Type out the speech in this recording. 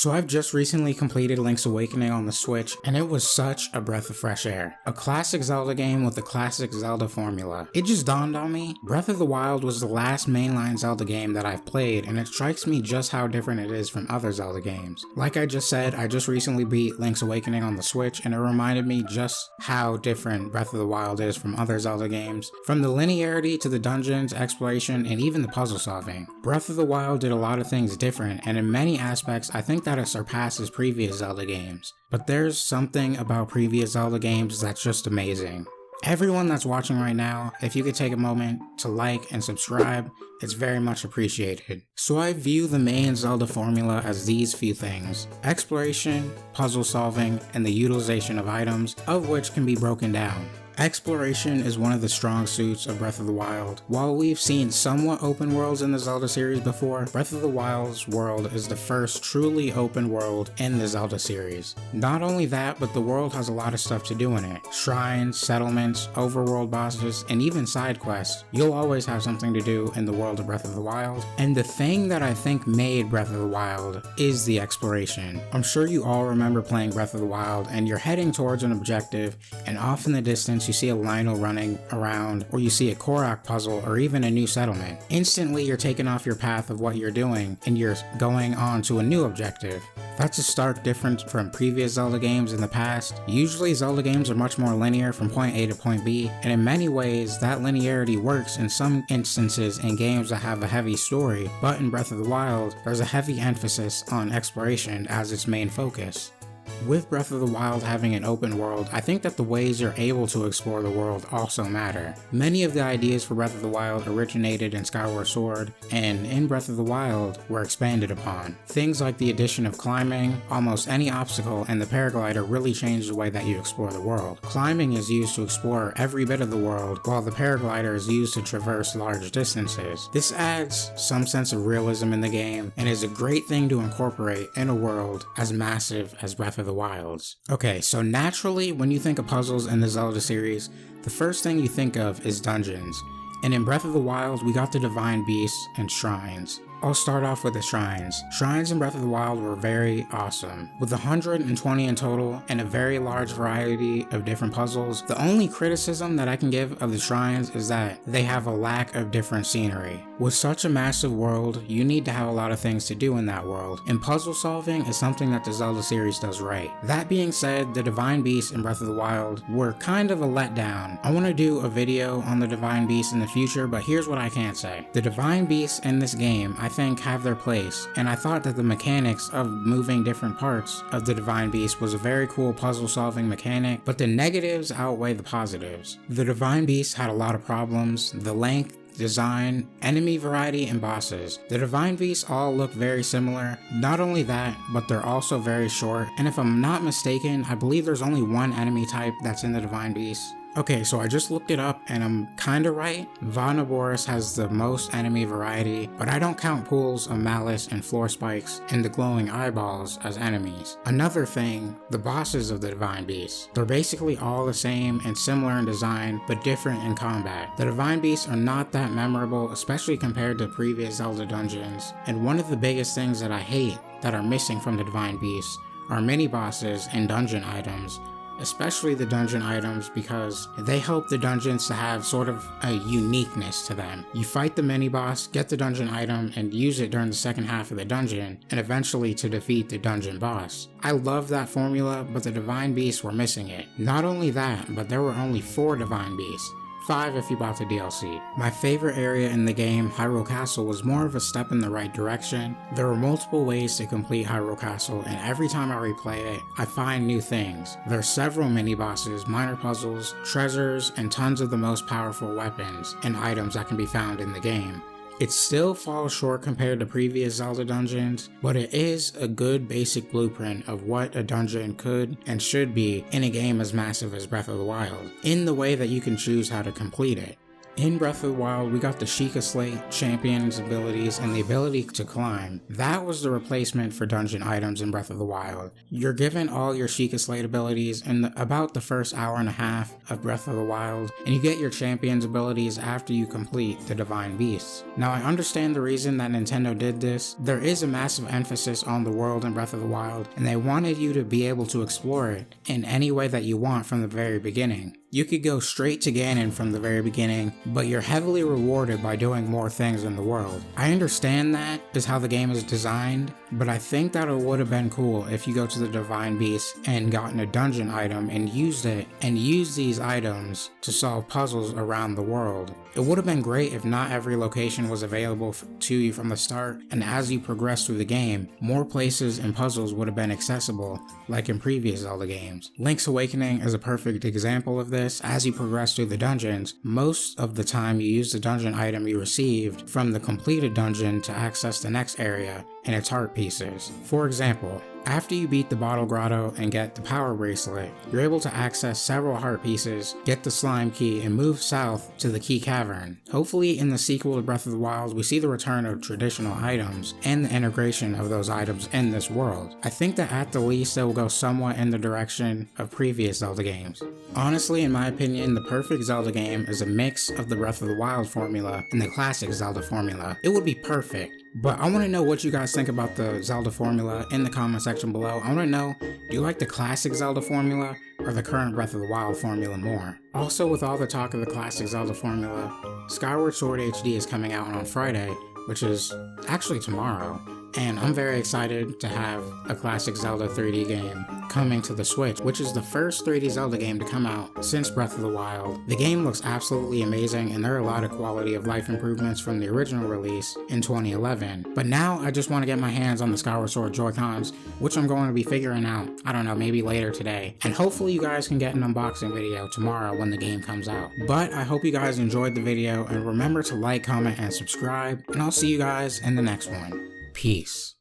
So I've just recently completed Link's Awakening on the Switch, and it was such a breath of fresh air. A classic Zelda game with the classic Zelda formula. It just dawned on me, Breath of the Wild was the last mainline Zelda game that I've played, and it strikes me just how different it is from other Zelda games. Like I just said, I just recently beat Link's Awakening on the Switch, and it reminded me just how different Breath of the Wild is from other Zelda games. From the linearity to the dungeons, exploration, and even the puzzle solving. Breath of the Wild did a lot of things different, and in many aspects, I think that it surpasses previous Zelda games. But there's something about previous Zelda games that's just amazing. Everyone that's watching right now, if you could take a moment to like and subscribe, it's very much appreciated. So I view the main Zelda formula as these few things: exploration, puzzle solving, and the utilization of items, of which can be broken down. Exploration is one of the strong suits of Breath of the Wild. While we've seen somewhat open worlds in the Zelda series before, Breath of the Wild's world is the first truly open world in the Zelda series. Not only that, but the world has a lot of stuff to do in it. Shrines, settlements, overworld bosses, and even side quests. You'll always have something to do in the world of Breath of the Wild. And the thing that I think made Breath of the Wild is the exploration. I'm sure you all remember playing Breath of the Wild and you're heading towards an objective, and off in the distance you see a Lionel running around, or you see a Korok puzzle, or even a new settlement. Instantly you're taken off your path of what you're doing and you're going on to a new objective. That's a stark difference from previous Zelda games in the past. Usually Zelda games are much more linear from point A to point B, and in many ways that linearity works in some instances in games that have a heavy story, but in Breath of the Wild there's a heavy emphasis on exploration as its main focus. With Breath of the Wild having an open world, I think that the ways you're able to explore the world also matter. Many of the ideas for Breath of the Wild originated in Skyward Sword, and in Breath of the Wild were expanded upon. Things like the addition of climbing, almost any obstacle, and the paraglider really changed the way that you explore the world. Climbing is used to explore every bit of the world, while the paraglider is used to traverse large distances. This adds some sense of realism in the game, and is a great thing to incorporate in a world as massive as Breath of the Wild's. Okay, so naturally, when you think of puzzles in the Zelda series, the first thing you think of is dungeons. And in Breath of the Wild, we got the Divine Beasts and Shrines. I'll start off with the shrines. Shrines in Breath of the Wild were very awesome. With 120 in total and a very large variety of different puzzles, the only criticism that I can give of the shrines is that they have a lack of different scenery. With such a massive world, you need to have a lot of things to do in that world, and puzzle solving is something that the Zelda series does right. That being said, the Divine Beasts in Breath of the Wild were kind of a letdown. I want to do a video on the Divine Beasts in the future, but here's what I can say. The Divine Beasts in this game, I think, have their place, and I thought that the mechanics of moving different parts of the Divine Beast was a very cool puzzle solving mechanic, but the negatives outweigh the positives. The Divine Beast had a lot of problems: the length, design, enemy variety, and bosses. The Divine Beasts all look very similar. Not only that, but they're also very short, and if I'm not mistaken, I believe there's only one enemy type that's in the Divine Beasts. Okay, so I just looked it up and I'm kinda right. Vanaboris has the most enemy variety, but I don't count pools of malice and floor spikes and the glowing eyeballs as enemies. Another thing, the bosses of the Divine Beasts. They're basically all the same and similar in design, but different in combat. The Divine Beasts are not that memorable, especially compared to previous Zelda dungeons, and one of the biggest things that I hate that are missing from the Divine Beasts are mini bosses and dungeon items. Especially the dungeon items, because they help the dungeons to have sort of a uniqueness to them. You fight the mini boss, get the dungeon item, and use it during the second half of the dungeon, and eventually to defeat the dungeon boss. I love that formula, but the Divine Beasts were missing it. Not only that, but there were only 4 Divine Beasts. 5 if you bought the DLC. My favorite area in the game, Hyrule Castle, was more of a step in the right direction. There were multiple ways to complete Hyrule Castle, and every time I replay it, I find new things. There are several mini-bosses, minor puzzles, treasures, and tons of the most powerful weapons and items that can be found in the game. It still falls short compared to previous Zelda dungeons, but it is a good basic blueprint of what a dungeon could and should be in a game as massive as Breath of the Wild, in the way that you can choose how to complete it. In Breath of the Wild, we got the Sheikah Slate, Champion's abilities, and the ability to climb. That was the replacement for dungeon items in Breath of the Wild. You're given all your Sheikah Slate abilities in about the first hour and a half of Breath of the Wild, and you get your Champion's abilities after you complete the Divine Beasts. Now, I understand the reason that Nintendo did this. There is a massive emphasis on the world in Breath of the Wild, and they wanted you to be able to explore it in any way that you want from the very beginning. You could go straight to Ganon from the very beginning, but you're heavily rewarded by doing more things in the world. I understand that is how the game is designed, but I think that it would have been cool if you go to the Divine Beast and gotten a dungeon item and used it, and used these items to solve puzzles around the world. It would have been great if not every location was available to you from the start, and as you progress through the game, more places and puzzles would have been accessible, like in previous Zelda games. Link's Awakening is a perfect example of this. As you progress through the dungeons, most of the time you use the dungeon item you received from the completed dungeon to access the next area and its heart pieces. For example, after you beat the Bottle Grotto and get the Power Bracelet, you're able to access several heart pieces, get the Slime Key, and move south to the Key Cavern. Hopefully in the sequel to Breath of the Wild, we see the return of traditional items and the integration of those items in this world. I think that at the least they will go somewhat in the direction of previous Zelda games. Honestly, in my opinion, the perfect Zelda game is a mix of the Breath of the Wild formula and the classic Zelda formula. It would be perfect. But I want to know what you guys think about the Zelda formula in the comment section below. I want to know, do you like the classic Zelda formula or the current Breath of the Wild formula more? Also, with all the talk of the classic Zelda formula, Skyward Sword HD is coming out on Friday, which is actually tomorrow. And I'm very excited to have a classic Zelda 3D game coming to the Switch, which is the first 3D Zelda game to come out since Breath of the Wild. The game looks absolutely amazing, and there are a lot of quality of life improvements from the original release in 2011. But now I just want to get my hands on the Skyward Sword Joy-Cons, which I'm going to be figuring out, I don't know, maybe later today. And hopefully you guys can get an unboxing video tomorrow when the game comes out. But I hope you guys enjoyed the video, and remember to like, comment, and subscribe, and I'll see you guys in the next one. Peace.